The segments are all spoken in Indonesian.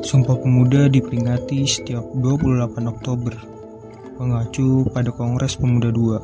Sumpah Pemuda diperingati setiap 28 Oktober, mengacu pada Kongres Pemuda II.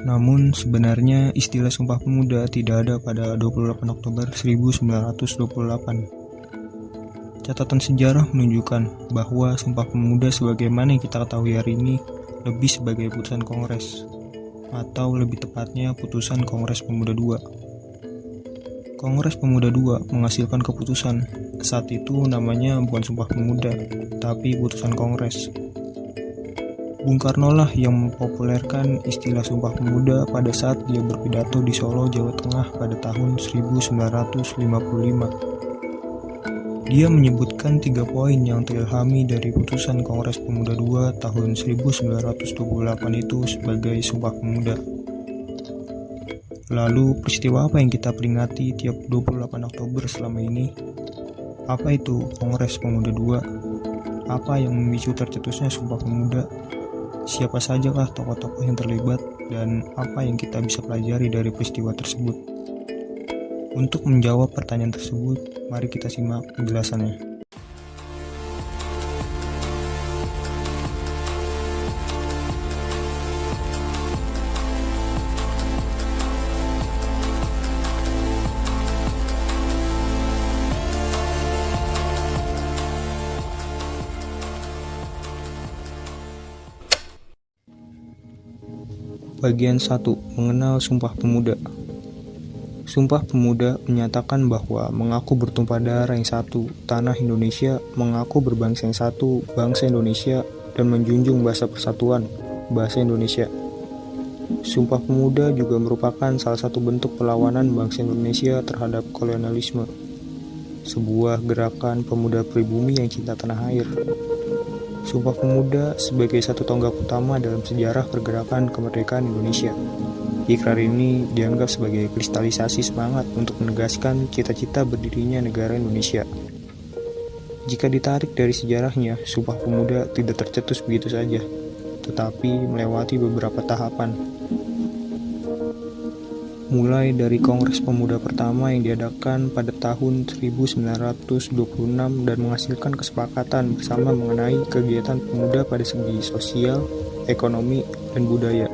Namun sebenarnya istilah Sumpah Pemuda tidak ada pada 28 Oktober 1928. Catatan sejarah menunjukkan bahwa Sumpah Pemuda sebagaimana yang kita ketahui hari ini lebih sebagai putusan Kongres, atau lebih tepatnya putusan Kongres Pemuda II. Kongres Pemuda II menghasilkan keputusan. Saat itu namanya bukan Sumpah Pemuda, tapi putusan Kongres. Bung Karno lah yang mempopulerkan istilah Sumpah Pemuda pada saat dia berpidato di Solo, Jawa Tengah pada tahun 1955. Dia menyebutkan 3 poin yang terilhami dari putusan Kongres Pemuda II tahun 1928 itu sebagai Sumpah Pemuda. Lalu peristiwa apa yang kita peringati tiap 28 Oktober selama ini? Apa itu Kongres Pemuda II? Apa yang memicu tercetusnya Sumpah Pemuda? Siapa sajakah tokoh-tokoh yang terlibat dan apa yang kita bisa pelajari dari peristiwa tersebut? Untuk menjawab pertanyaan tersebut, mari kita simak penjelasannya. Bagian 1. Mengenal Sumpah Pemuda. Sumpah Pemuda menyatakan bahwa mengaku bertumpah darah yang satu, tanah Indonesia, mengaku berbangsa yang satu, bangsa Indonesia, dan menjunjung bahasa persatuan, bahasa Indonesia. Sumpah Pemuda juga merupakan salah satu bentuk perlawanan bangsa Indonesia terhadap kolonialisme, sebuah gerakan pemuda pribumi yang cinta tanah air. Sumpah Pemuda sebagai satu tonggak utama dalam sejarah pergerakan kemerdekaan Indonesia. Ikrar ini dianggap sebagai kristalisasi semangat untuk menegaskan cita-cita berdirinya negara Indonesia. Jika ditarik dari sejarahnya, Sumpah Pemuda tidak tercetus begitu saja, tetapi melewati beberapa tahapan. Mulai dari Kongres Pemuda pertama yang diadakan pada tahun 1926 dan menghasilkan kesepakatan bersama mengenai kegiatan pemuda pada segi sosial, ekonomi, dan budaya.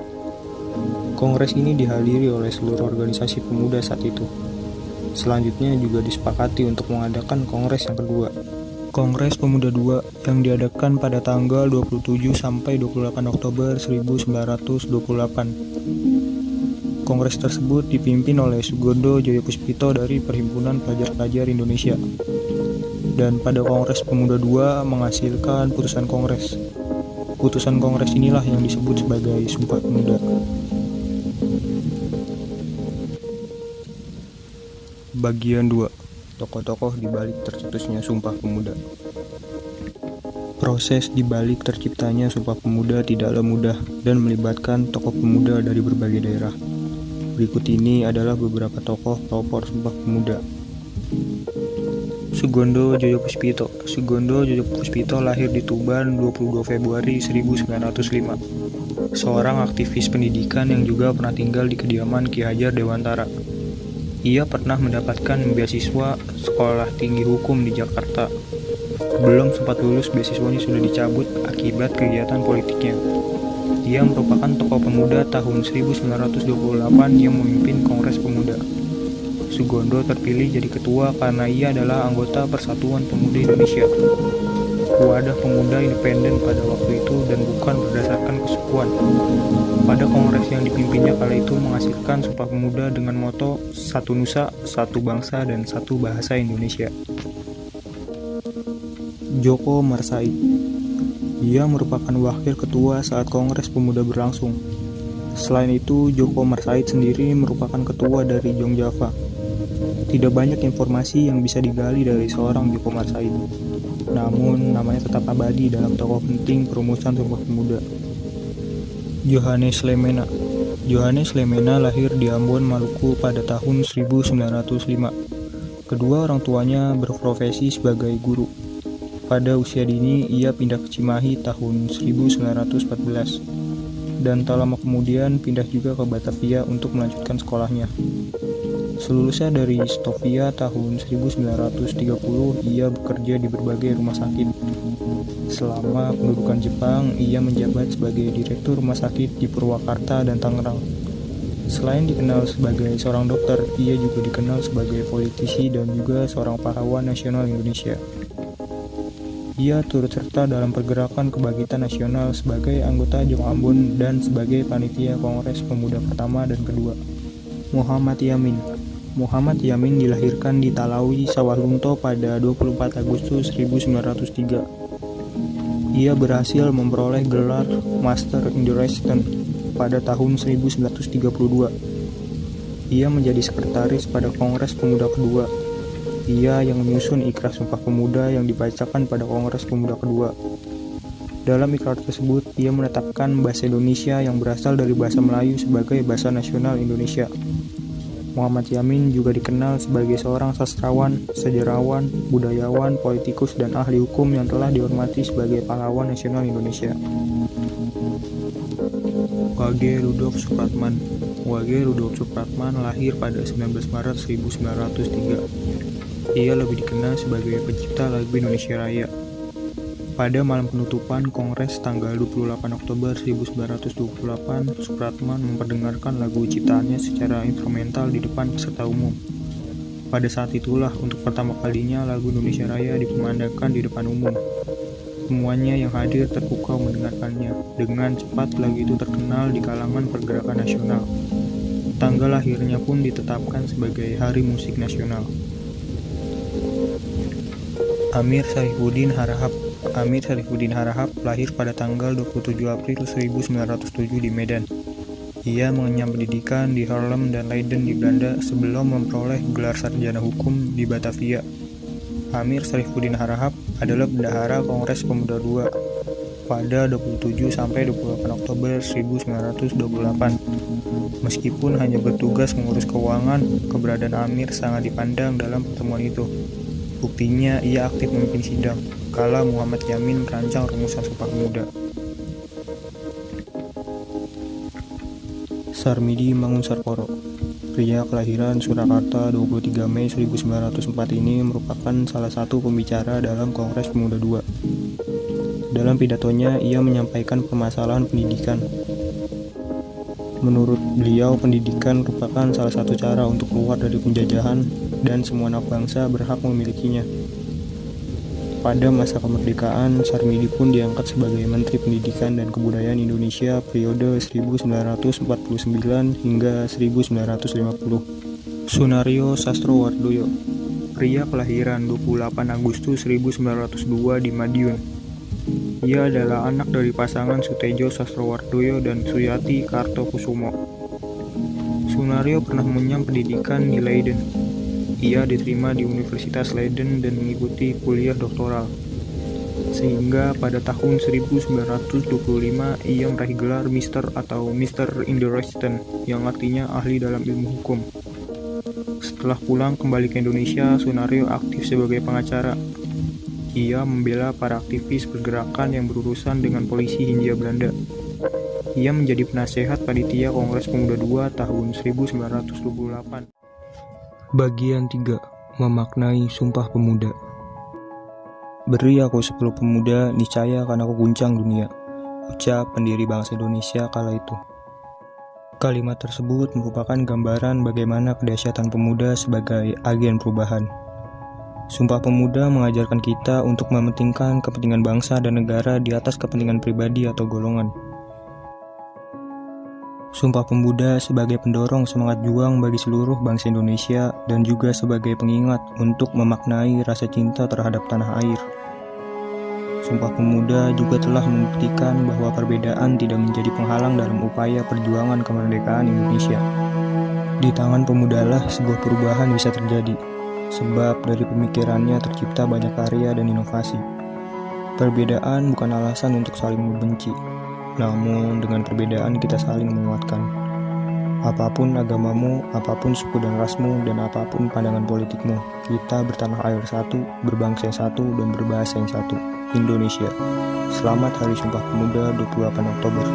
Kongres ini dihadiri oleh seluruh organisasi pemuda saat itu. Selanjutnya juga disepakati untuk mengadakan kongres yang kedua, Kongres Pemuda II, yang diadakan pada tanggal 27 sampai 28 Oktober 1928. Kongres tersebut dipimpin oleh Sugondo Joyopuspito dari Perhimpunan Pelajar-Pelajar Indonesia. Dan pada Kongres Pemuda II menghasilkan putusan Kongres. Putusan Kongres inilah yang disebut sebagai Sumpah Pemuda. Bagian 2. Tokoh-tokoh di balik tercetusnya Sumpah Pemuda. Proses di balik terciptanya Sumpah Pemuda tidaklah mudah dan melibatkan tokoh pemuda dari berbagai daerah. Berikut ini adalah beberapa tokoh pelopor Sumpah Pemuda. Sugondo Joyopuspito. Sugondo Joyopuspito lahir di Tuban 22 Februari 1905. Seorang aktivis pendidikan yang juga pernah tinggal di kediaman Ki Hajar Dewantara. Ia pernah mendapatkan beasiswa sekolah tinggi hukum di Jakarta. Belum sempat lulus, beasiswanya sudah dicabut akibat kegiatan politiknya. Ia merupakan tokoh pemuda tahun 1928 yang memimpin Kongres Pemuda. Sugondo terpilih jadi ketua karena ia adalah anggota Persatuan Pemuda Indonesia, wadah pemuda independen pada waktu itu dan bukan berdasarkan kesukuan. Pada kongres yang dipimpinnya kala itu menghasilkan Sumpah Pemuda dengan moto Satu Nusa, Satu Bangsa, dan Satu Bahasa Indonesia. Djoko Marsait. Ia merupakan wakil ketua saat Kongres Pemuda berlangsung. Selain itu, Djoko Marsait sendiri merupakan ketua dari Jongjava. Tidak banyak informasi yang bisa digali dari seorang Djoko Marsait. Namun, namanya tetap abadi dalam tokoh penting perumusan Sumpah Pemuda. Johannes Lemena. Johannes Lemena lahir di Ambon, Maluku pada tahun 1905. Kedua orang tuanya berprofesi sebagai guru. Pada usia dini, ia pindah ke Cimahi tahun 1914. Dan tak lama kemudian pindah juga ke Batavia untuk melanjutkan sekolahnya. Selulusnya dari Stovia tahun 1930, ia bekerja di berbagai rumah sakit. Selama pendudukan Jepang, ia menjabat sebagai direktur rumah sakit di Purwakarta dan Tangerang. Selain dikenal sebagai seorang dokter, ia juga dikenal sebagai politisi dan juga seorang pahlawan nasional Indonesia. Ia turut serta dalam pergerakan kebangkitan nasional sebagai anggota Jong Ambon dan sebagai panitia Kongres Pemuda pertama dan kedua. Muhammad Yamin. Muhammad Yamin dilahirkan di Talawi, Sawalunto pada 24 Agustus 1903. Ia berhasil memperoleh gelar Master in the Residence pada tahun 1932. Ia menjadi sekretaris pada Kongres Pemuda kedua. Ia yang menyusun Ikrar Sumpah Pemuda yang dibacakan pada Kongres Pemuda kedua. Dalam ikrar tersebut, ia menetapkan bahasa Indonesia yang berasal dari bahasa Melayu sebagai bahasa nasional Indonesia. Muhammad Yamin juga dikenal sebagai seorang sastrawan, sejarawan, budayawan, politikus, dan ahli hukum yang telah dihormati sebagai pahlawan nasional Indonesia. Wage Rudolf Supratman. Wage Rudolf Supratman lahir pada 19 Maret 1903. Ia lebih dikenal sebagai pencipta lagu Indonesia Raya. Pada malam penutupan Kongres tanggal 28 Oktober 1928, Supratman memperdengarkan lagu ciptaannya secara instrumental di depan peserta umum. Pada saat itulah untuk pertama kalinya lagu Indonesia Raya dikumandangkan di depan umum. Semuanya yang hadir terpukau mendengarkannya. Dengan cepat lagu itu terkenal di kalangan pergerakan nasional. Tanggal lahirnya pun ditetapkan sebagai Hari Musik Nasional. Amir Sarifuddin Harahap. Amir Sarifuddin Harahap lahir pada tanggal 27 April 1907 di Medan. Ia mengenyam pendidikan di Haarlem dan Leiden di Belanda sebelum memperoleh gelar sarjana hukum di Batavia. Amir Sarifuddin Harahap adalah bendahara Kongres Pemuda II pada 27 sampai 28 Oktober 1928. Meskipun hanya bertugas mengurus keuangan, keberadaan Amir sangat dipandang dalam pertemuan itu. Buktinya, ia aktif memimpin sidang kala Muhammad Yamin merancang rumusan Sumpah Pemuda. Sarmidi Mangunsarporo. Pria kelahiran Surakarta 23 Mei 1904 ini merupakan salah satu pembicara dalam Kongres Pemuda II. Dalam pidatonya, ia menyampaikan permasalahan pendidikan. Menurut beliau, pendidikan merupakan salah satu cara untuk keluar dari penjajahan dan semua anak bangsa berhak memilikinya. Pada masa kemerdekaan, Sarmidi pun diangkat sebagai Menteri Pendidikan dan Kebudayaan Indonesia periode 1949 hingga 1950. Sunario Sastrowardoyo. Pria kelahiran 28 Agustus 1902 di Madiun. Ia adalah anak dari pasangan Sutejo Sastrowardoyo dan Suyati Kartokusumo. Sunario pernah mengenyam pendidikan di Leiden. Ia diterima di Universitas Leiden dan mengikuti kuliah doktoral. Sehingga pada tahun 1925 ia meraih gelar Mister atau Mister in the Residence yang artinya ahli dalam ilmu hukum. Setelah pulang kembali ke Indonesia, Sunario aktif sebagai pengacara. Ia membela para aktivis pergerakan yang berurusan dengan polisi Hindia Belanda. Ia menjadi penasehat panitia Kongres Pemuda II tahun 1928. Bagian 3. Memaknai Sumpah Pemuda. Beri aku 10 pemuda, niscaya akan aku guncang dunia, ucap pendiri bangsa Indonesia kala itu. Kalimat tersebut merupakan gambaran bagaimana kedahsyatan pemuda sebagai agen perubahan. Sumpah Pemuda mengajarkan kita untuk mementingkan kepentingan bangsa dan negara di atas kepentingan pribadi atau golongan. Sumpah Pemuda sebagai pendorong semangat juang bagi seluruh bangsa Indonesia dan juga sebagai pengingat untuk memaknai rasa cinta terhadap tanah air. Sumpah Pemuda juga telah membuktikan bahwa perbedaan tidak menjadi penghalang dalam upaya perjuangan kemerdekaan Indonesia. Di tangan pemudalah sebuah perubahan bisa terjadi. Sebab dari pemikirannya tercipta banyak karya dan inovasi. Perbedaan bukan alasan untuk saling membenci, namun dengan perbedaan kita saling menguatkan. Apapun agamamu, apapun suku dan rasmu, dan apapun pandangan politikmu, kita bertanah air satu, berbangsa yang satu, dan berbahasa yang satu, Indonesia. Selamat Hari Sumpah Pemuda 28 Oktober.